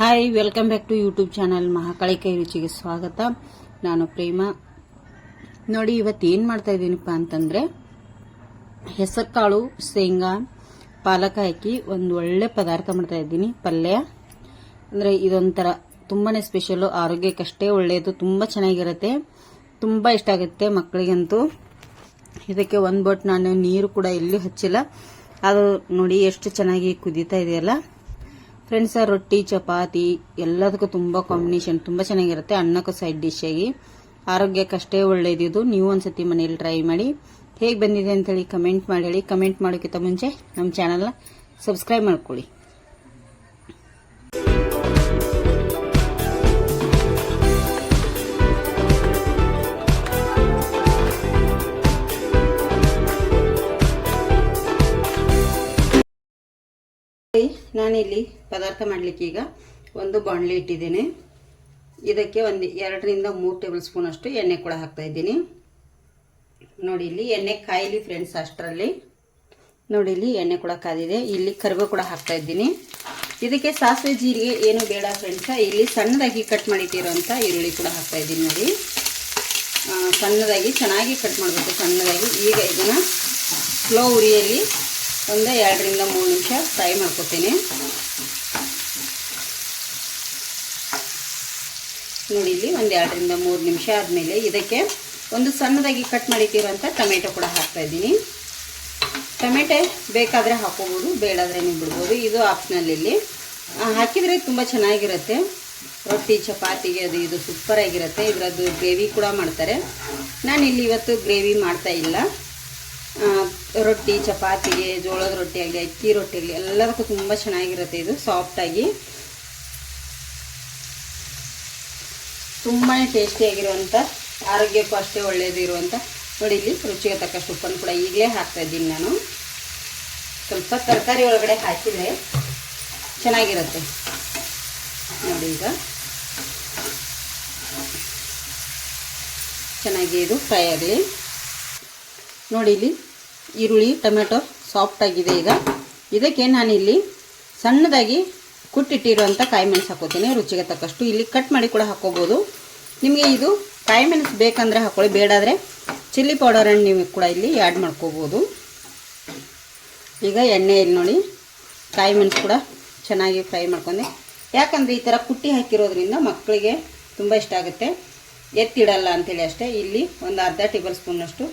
Hi, welcome back to YouTube channel Mahakali ಕೈ ರುಚಿಗೆ ಸ್ವಾಗತ. ನಾನು ಪ್ರೇಮ. ನೋಡಿ, ಇವತ್ತು ಏನು ಮಾಡ್ತಾ ಇದ್ದೀನಪ್ಪ ಅಂತಂದ್ರೆ ಹೆಸರು ಕಾಳು, ಶೇಂಗಾ, ಪಾಲಕ ಹಾಕಿ ಒಂದು ಒಳ್ಳೆ ಪದಾರ್ಥ ಮಾಡ್ತಾ ಇದ್ದೀನಿ. ಪಲ್ಯ ಅಂದ್ರೆ ಇದೊಂಥರ ತುಂಬಾನೇ ಸ್ಪೆಷಲ್, ಆರೋಗ್ಯಕ್ಕಷ್ಟೇ ಒಳ್ಳೆಯದು, ತುಂಬಾ ಚೆನ್ನಾಗಿರುತ್ತೆ, ತುಂಬಾ ಇಷ್ಟ ಆಗುತ್ತೆ ಮಕ್ಕಳಿಗಂತೂ. ಇದಕ್ಕೆ ಒಂದು ಬಟ್ ನಾನು ನೀರು ಕೂಡ ಎಲ್ಲಿ ಹಚ್ಚಿಲ್ಲ. ಅದು ನೋಡಿ ಎಷ್ಟು ಚೆನ್ನಾಗಿ ಕುದೀತಾ ಇದೆಯಲ್ಲ ಫ್ರೆಂಡ್ಸ್. ರೊಟ್ಟಿ, ಚಪಾತಿ ಎಲ್ಲದಕ್ಕೂ ತುಂಬಾ ಕಾಂಬಿನೇಷನ್ ತುಂಬಾ ಚೆನ್ನಾಗಿರುತ್ತೆ. ಅನ್ನಕ್ಕೂ ಸೈಡ್ ಡಿಶ್ ಆಗಿ ಆರೋಗ್ಯಕ್ಕಷ್ಟೇ ಒಳ್ಳೇದಿದು. ನೀವು ಒಂದ್ಸತಿ ಮನೇಲಿ ಟ್ರೈ ಮಾಡಿ. ಹೇಗೆ ಬಂದಿದೆ ಅಂತೇಳಿ ಕಮೆಂಟ್ ಮಾಡಿ ಹೇಳಿ. ಕಮೆಂಟ್ ಮಾಡೋಕ್ಕಿಂತ ಮುಂಚೆ ನಮ್ಮ ಚಾನಲ್ನ ಸಬ್ಸ್ಕ್ರೈಬ್ ಮಾಡ್ಕೊಳ್ಳಿ. ನಾನಿಲ್ಲಿ ಪದಾರ್ಥ ಮಾಡಲಿಕ್ಕೆ ಈಗ ಒಂದು ಬಾಣಲೆ ಇಟ್ಟಿದ್ದೇನೆ. ಇದಕ್ಕೆ ಒಂದು 2 ರಿಂದ 3 ಟೇಬಲ್ ಸ್ಪೂನ್ ಅಷ್ಟು ಎಣ್ಣೆ ಕೂಡ ಹಾಕ್ತಾ ಇದ್ದೀನಿ. ನೋಡಿ, ಇಲ್ಲಿ ಎಣ್ಣೆ ಕಾಯಿಲಿ ಫ್ರೆಂಡ್ಸ್. ಅಷ್ಟರಲ್ಲಿ ನೋಡಿ, ಇಲ್ಲಿ ಎಣ್ಣೆ ಕೂಡ ಕಾದಿದೆ. ಇಲ್ಲಿ ಕರಿಬೇವು ಕೂಡ ಹಾಕ್ತಾ ಇದ್ದೀನಿ. ಇದಕ್ಕೆ ಸಾಸಿವೆ, ಜೀರಿಗೆ ಏನು ಬೇಡ ಫ್ರೆಂಡ್ಸ್. ಇಲ್ಲಿ ಸಣ್ಣದಾಗಿ ಕಟ್ ಮಾಡಿಟ್ಟಿರೋಂಥ ಈರುಳ್ಳಿ ಕೂಡ ಹಾಕ್ತಾ ಇದ್ದೀನಿ. ನೋಡಿ, ಸಣ್ಣದಾಗಿ ಚೆನ್ನಾಗಿ ಕಟ್ ಮಾಡಬೇಕು, ಸಣ್ಣದಾಗಿ. ಈಗ ಇದನ್ನು ಸ್ಲೋ ಉರಿಯಲ್ಲಿ ಒಂದು 2 ರಿಂದ 3 ನಿಮಿಷ ಫ್ರೈ ಮಾಡ್ಕೊತೀನಿ. ನೋಡಿ, ಇಲ್ಲಿ ಒಂದು 2 ರಿಂದ 3 ನಿಮಿಷ ಆದಮೇಲೆ ಇದಕ್ಕೆ ಒಂದು ಸಣ್ಣದಾಗಿ ಕಟ್ ಮಾಡಿಟ್ಟಿರೋಂಥ ಟೊಮೆಟೊ ಕೂಡ ಹಾಕ್ತಾ ಇದ್ದೀನಿ. ಟೊಮೆಟೊ ಬೇಕಾದರೆ ಹಾಕೋಬೋದು, ಬೇಡಾದರೆ ನೀವು ಬಿಡ್ಬೋದು. ಇದು ಆಪ್ಷನಲ್. ಇಲ್ಲಿ ಹಾಕಿದರೆ ತುಂಬ ಚೆನ್ನಾಗಿರುತ್ತೆ. ರೊಟ್ಟಿ, ಚಪಾತಿಗೆ ಅದು ಇದು ಸೂಪರ್ ಆಗಿರುತ್ತೆ. ಇದರದ್ದು ಗ್ರೇವಿ ಕೂಡ ಮಾಡ್ತಾರೆ. ನಾನಿಲ್ಲಿ ಇವತ್ತು ಗ್ರೇವಿ ಮಾಡ್ತಾ ಇಲ್ಲ. ರೊಟ್ಟಿ, ಚಪಾತಿಗೆ, ಜೋಳದ ರೊಟ್ಟಿ ಆಗಲಿ, ಅಕ್ಕಿ ರೊಟ್ಟಿ ಆಗಲಿ ಎಲ್ಲದಕ್ಕೂ ತುಂಬ ಚೆನ್ನಾಗಿರುತ್ತೆ. ಇದು ಸಾಫ್ಟಾಗಿ ತುಂಬಾ ಟೇಸ್ಟಿಯಾಗಿರುವಂಥ, ಆರೋಗ್ಯಕ್ಕೂ ಅಷ್ಟೇ ಒಳ್ಳೆಯದು ಇರುವಂಥ. ನೋಡಿ, ಇಲ್ಲಿ ರುಚಿಗೆ ತಕ್ಕಷ್ಟು ಉಪ್ಪನ್ನು ಕೂಡ ಈಗಲೇ ಹಾಕ್ತಾ ಇದ್ದೀನಿ ನಾನು. ಸ್ವಲ್ಪ ತರಕಾರಿ ಒಳಗಡೆ ಹಾಕಿದರೆ ಚೆನ್ನಾಗಿರುತ್ತೆ. ನೋಡಿ, ಈಗ ಚೆನ್ನಾಗಿ ಇದು ಫ್ರೈ ಆಗಲಿ. ನೋಡಿ, ಇಲ್ಲಿ ಈರುಳ್ಳಿ, ಟೊಮೆಟೊ ಸಾಫ್ಟ್ ಆಗಿದೆ. ಈಗ ಇದಕ್ಕೆ ನಾನಿಲ್ಲಿ ಸಣ್ಣದಾಗಿ ಕುಟ್ಟಿಟ್ಟಿರುವಂಥ ಕಾಯಿ ಮೆಣಸು ಹಾಕೋತೀನಿ, ರುಚಿಗೆ ತಕ್ಕಷ್ಟು. ಇಲ್ಲಿ ಕಟ್ ಮಾಡಿ ಕೂಡ ಹಾಕೋಬೋದು. ನಿಮಗೆ ಇದು ಕಾಯಿ ಮೆಣಸು ಬೇಕಂದರೆ ಹಾಕೊಳ್ಳಿ, ಬೇಡಾದರೆ ಚಿಲ್ಲಿ ಪೌಡರನ್ನು ನೀವು ಕೂಡ ಇಲ್ಲಿ ಆ್ಯಡ್ ಮಾಡ್ಕೋಬೋದು. ಈಗ ಎಣ್ಣೆಯಲ್ಲಿ ನೋಡಿ ಕಾಯಿ ಮೆಣಸು ಕೂಡ ಚೆನ್ನಾಗಿ ಫ್ರೈ ಮಾಡ್ಕೊಂಡೆ. ಯಾಕಂದರೆ ಈ ಥರ ಕುಟ್ಟಿ ಹಾಕಿರೋದ್ರಿಂದ ಮಕ್ಕಳಿಗೆ ತುಂಬ ಇಷ್ಟ ಆಗುತ್ತೆ, ಎತ್ತಿಡಲ್ಲ ಅಂಥೇಳಿ ಅಷ್ಟೇ. ಇಲ್ಲಿ ಒಂದು ಅರ್ಧ ಟೇಬಲ್ ಸ್ಪೂನಷ್ಟು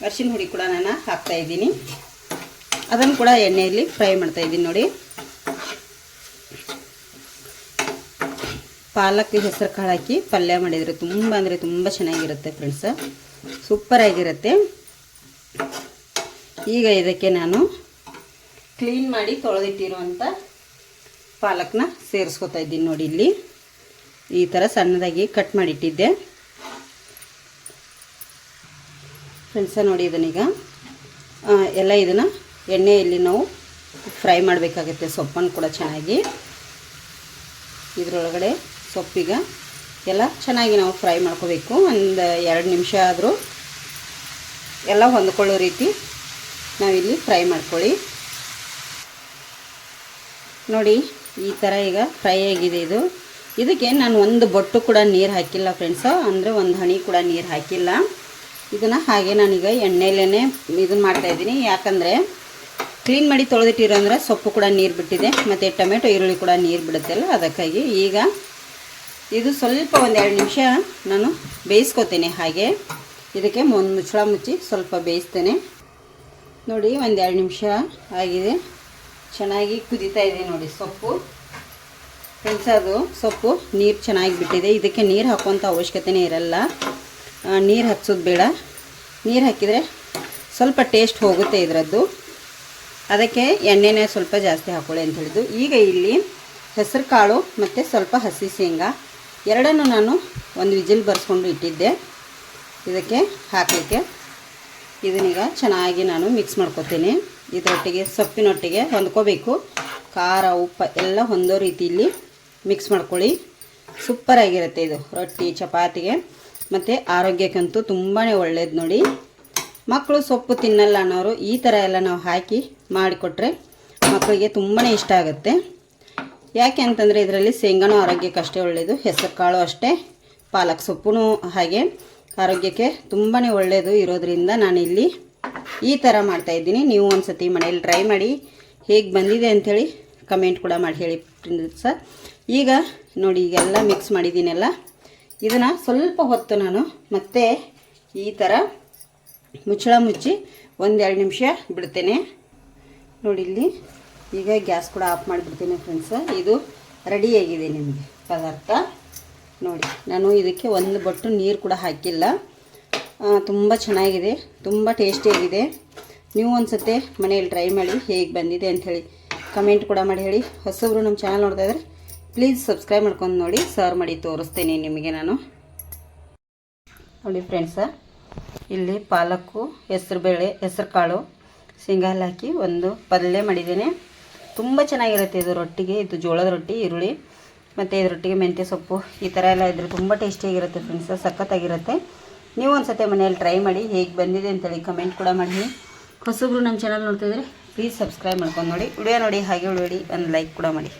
ಅರಿಶಿನ ಹುಡಿ ಕೂಡ ನಾನು ಹಾಕ್ತಾಯಿದ್ದೀನಿ. ಅದನ್ನು ಕೂಡ ಎಣ್ಣೆಯಲ್ಲಿ ಫ್ರೈ ಮಾಡ್ತಾಯಿದ್ದೀನಿ. ನೋಡಿ, ಪಾಲಕ್, ಹೆಸರು ಕಾಳು ಹಾಕಿ ಪಲ್ಯ ಮಾಡಿದರೆ ತುಂಬ ಅಂದರೆ ತುಂಬ ಚೆನ್ನಾಗಿರುತ್ತೆ ಫ್ರೆಂಡ್ಸ್, ಸೂಪರಾಗಿರುತ್ತೆ. ಈಗ ಇದಕ್ಕೆ ನಾನು ಕ್ಲೀನ್ ಮಾಡಿ ತೊಳೆದಿಟ್ಟಿರುವಂಥ ಪಾಲಕ್ನ ಸೇರಿಸ್ಕೊತಾ ಇದ್ದೀನಿ. ನೋಡಿ, ಇಲ್ಲಿ ಈ ಥರ ಸಣ್ಣದಾಗಿ ಕಟ್ ಮಾಡಿಟ್ಟಿದ್ದೆ ಫ್ರೆಂಡ್ಸ. ನೋಡಿ, ಇದನ್ನೀಗ ಎಲ್ಲ ಇದನ್ನು ಎಣ್ಣೆಯಲ್ಲಿ ನಾವು ಫ್ರೈ ಮಾಡಬೇಕಾಗುತ್ತೆ. ಸೊಪ್ಪನ್ನು ಕೂಡ ಚೆನ್ನಾಗಿ ಇದರೊಳಗಡೆ ಸೊಪ್ಪೀಗ ಎಲ್ಲ ಚೆನ್ನಾಗಿ ನಾವು ಫ್ರೈ ಮಾಡ್ಕೋಬೇಕು. ಒಂದು 2 ನಿಮಿಷ ಆದರೂ ಎಲ್ಲ ಹೊಂದ್ಕೊಳ್ಳೋ ರೀತಿ ನಾವಿಲ್ಲಿ ಫ್ರೈ ಮಾಡ್ಕೊಳ್ಳಿ. ನೋಡಿ, ಈ ಥರ ಈಗ ಫ್ರೈ ಆಗಿದೆ. ಇದಕ್ಕೆ ನಾನು ಒಂದು ಬೊಟ್ಟು ಕೂಡ ನೀರು ಹಾಕಿಲ್ಲ ಫ್ರೆಂಡ್ಸ, ಅಂದರೆ ಒಂದು ಹನಿ ಕೂಡ ನೀರು ಹಾಕಿಲ್ಲ. ಇದನ್ನು ಹಾಗೆ ನಾನೀಗ ಎಣ್ಣೆಯಲ್ಲೇ ಇದನ್ನು ಮಾಡ್ತಾಯಿದ್ದೀನಿ. ಯಾಕಂದರೆ ಕ್ಲೀನ್ ಮಾಡಿ ತೊಳೆದಿಟ್ಟಿರೋ ಅಂದರೆ ಸೊಪ್ಪು ಕೂಡ ನೀರು ಬಿಟ್ಟಿದೆ, ಮತ್ತು ಟೊಮೆಟೊ, ಈರುಳ್ಳಿ ಕೂಡ ನೀರು ಬಿಡುತ್ತಲ್ಲ, ಅದಕ್ಕಾಗಿ. ಈಗ ಇದು ಸ್ವಲ್ಪ ಒಂದು 2 ನಿಮಿಷ ನಾನು ಬೇಯಿಸ್ಕೊತೇನೆ. ಹಾಗೆ ಇದಕ್ಕೆ ಒಂದು ಮುಚ್ಚಳ ಮುಚ್ಚಿ ಸ್ವಲ್ಪ ಬೇಯಿಸ್ತೇನೆ. ನೋಡಿ, ಒಂದು 2 ನಿಮಿಷ ಆಗಿದೆ, ಚೆನ್ನಾಗಿ ಕುದೀತಾ ಇದೆ. ನೋಡಿ, ಸೊಪ್ಪು ಫ್ರೆಂಡ್ಸ್, ಅದು ಸೊಪ್ಪು ನೀರು ಚೆನ್ನಾಗಿ ಬಿಟ್ಟಿದೆ. ಇದಕ್ಕೆ ನೀರು ಹಾಕುವಂಥ ಅವಶ್ಯಕತೆಯೇ ಇರಲ್ಲ, ನೀರು ಹಚ್ಚೋದು ಬೇಡ. ನೀರು ಹಾಕಿದರೆ ಸ್ವಲ್ಪ ಟೇಸ್ಟ್ ಹೋಗುತ್ತೆ ಇದರದ್ದು, ಅದಕ್ಕೆ ಎಣ್ಣೆನೇ ಸ್ವಲ್ಪ ಜಾಸ್ತಿ ಹಾಕೊಳ್ಳಿ ಅಂತ ಹೇಳಿದ್ದು. ಈಗ ಇಲ್ಲಿ ಹೆಸರು ಕಾಳು ಮತ್ತು ಸ್ವಲ್ಪ ಹಸಿ ಶೇಂಗಾ ಎರಡನ್ನು ನಾನು ಒಂದು ವಿಜಿಲ್ ಬರ್ಸ್ಕೊಂಡು ಇಟ್ಟಿದ್ದೆ ಇದಕ್ಕೆ ಹಾಕಲಿಕ್ಕೆ. ಇದನ್ನೀಗ ಚೆನ್ನಾಗಿ ನಾನು ಮಿಕ್ಸ್ ಮಾಡ್ಕೊತೀನಿ. ಇದರೊಟ್ಟಿಗೆ ಸೊಪ್ಪಿನೊಟ್ಟಿಗೆ ಹೊಂದ್ಕೋಬೇಕು. ಖಾರ, ಉಪ್ಪು ಎಲ್ಲ ಹೊಂದೋ ರೀತಿಯಲ್ಲಿ ಮಿಕ್ಸ್ ಮಾಡ್ಕೊಳ್ಳಿ. ಸೂಪರಾಗಿರುತ್ತೆ ಇದು ರೊಟ್ಟಿ, ಚಪಾತಿಗೆ, ಮತ್ತು ಆರೋಗ್ಯಕ್ಕಂತೂ ತುಂಬಾ ಒಳ್ಳೆಯದು. ನೋಡಿ, ಮಕ್ಕಳು ಸೊಪ್ಪು ತಿನ್ನಲ್ಲ ಅನ್ನೋರು ಈ ಥರ ಎಲ್ಲ ನಾವು ಹಾಕಿ ಮಾಡಿಕೊಟ್ರೆ ಮಕ್ಕಳಿಗೆ ತುಂಬಾ ಇಷ್ಟ ಆಗುತ್ತೆ. ಯಾಕೆ ಅಂತಂದರೆ ಇದರಲ್ಲಿ ಶೇಂಗಾನೂ ಆರೋಗ್ಯಕ್ಕೆ ಅಷ್ಟೇ ಒಳ್ಳೆಯದು, ಹೆಸರು ಕಾಳು ಅಷ್ಟೇ, ಪಾಲಕ್ ಸೊಪ್ಪು ಹಾಗೆ ಆರೋಗ್ಯಕ್ಕೆ ತುಂಬಾ ಒಳ್ಳೆಯದು ಇರೋದ್ರಿಂದ ನಾನಿಲ್ಲಿ ಈ ಥರ ಮಾಡ್ತಾಯಿದ್ದೀನಿ. ನೀವು ಒಂದು ಸತಿ ಮನೇಲಿ ಟ್ರೈ ಮಾಡಿ ಹೇಗೆ ಬಂದಿದೆ ಅಂಥೇಳಿ ಕಮೆಂಟ್ ಕೂಡ ಮಾಡಿ ಹೇಳಿ ಸರ್. ಈಗ ನೋಡಿ ಈಗೆಲ್ಲ ಮಿಕ್ಸ್ ಮಾಡಿದ್ದೀನಲ್ಲ, ಇದನ್ನು ಸ್ವಲ್ಪ ಹೊತ್ತು ನಾನು ಮತ್ತೆ ಈ ಥರ ಮುಚ್ಚಳ ಮುಚ್ಚಿ 1-2 ನಿಮಿಷ ಬಿಡ್ತೇನೆ. ನೋಡಿ ಇಲ್ಲಿ ಈಗ ಗ್ಯಾಸ್ ಕೂಡ ಆಫ್ ಮಾಡಿಬಿಡ್ತೀನಿ ಫ್ರೆಂಡ್ಸ್. ಇದು ರೆಡಿಯಾಗಿದೆ ನಿಮಗೆ ಪದಾರ್ಥ. ನೋಡಿ ನಾನು ಇದಕ್ಕೆ ಒಂದು ಬೊಟ್ಟು ನೀರು ಕೂಡ ಹಾಕಿಲ್ಲ. ತುಂಬ ಚೆನ್ನಾಗಿದೆ, ತುಂಬ ಟೇಸ್ಟಿಯಾಗಿದೆ. ನೀವು ಒಂದು ಸತಿ ಮನೆಯಲ್ಲಿ ಟ್ರೈ ಮಾಡಿ ಹೇಗೆ ಬಂದಿದೆ ಅಂಥೇಳಿ ಕಮೆಂಟ್ ಕೂಡ ಮಾಡಿ ಹೇಳಿ. ಹೊಸಬ್ರು ನಮ್ಮ ಚಾನಲ್ ನೋಡ್ತಾ ಇದ್ದರೆ ಪ್ಲೀಸ್ ಸಬ್ಸ್ಕ್ರೈಬ್ ಮಾಡ್ಕೊಂಡು ನೋಡಿ, ಸರ್ವ್ ಮಾಡಿ ತೋರಿಸ್ತೇನೆ ನಿಮಗೆ ನಾನು. ನೋಡಿ ಫ್ರೆಂಡ್ಸ, ಇಲ್ಲಿ ಪಾಲಕ್ಕು, ಹೆಸರುಬೇಳೆ, ಹೆಸರು ಕಾಳು, ಶೇಂಗಾ ಎಲ್ಲ ಹಾಕಿ ಒಂದು ಪಲ್ಯ ಮಾಡಿದ್ದೇನೆ. ತುಂಬ ಚೆನ್ನಾಗಿರುತ್ತೆ ಇದು ರೊಟ್ಟಿಗೆ. ಇದು ಜೋಳದ ರೊಟ್ಟಿ, ಈರುಳ್ಳಿ ಮತ್ತು ಇದ್ರ ರೊಟ್ಟಿಗೆ ಮೆಂತ್ಯ ಸೊಪ್ಪು ಈ ಥರ ಎಲ್ಲ ಇದ್ದರೆ ತುಂಬ ಟೇಸ್ಟಿಯಾಗಿರುತ್ತೆ ಫ್ರೆಂಡ್ಸ್, ಸಖತ್ತಾಗಿರುತ್ತೆ. ನೀವು ಒಂದು ಸತಿ ಮನೆಯಲ್ಲಿ ಟ್ರೈ ಮಾಡಿ ಹೇಗೆ ಬಂದಿದೆ ಅಂತೇಳಿ ಕಮೆಂಟ್ ಕೂಡ ಮಾಡಿ. ಹೊಸಬ್ರು ನಮ್ಮ ಚಾನಲ್ ನೋಡ್ತಿದ್ರೆ ಪ್ಲೀಸ್ ಸಬ್ಸ್ಕ್ರೈಬ್ ಮಾಡ್ಕೊಂಡು ನೋಡಿ, ವಿಡಿಯೋ ನೋಡಿ ಹಾಗೆ ಉಳಿಬೇಡಿ, ಒಂದು ಲೈಕ್ ಕೂಡ ಮಾಡಿ.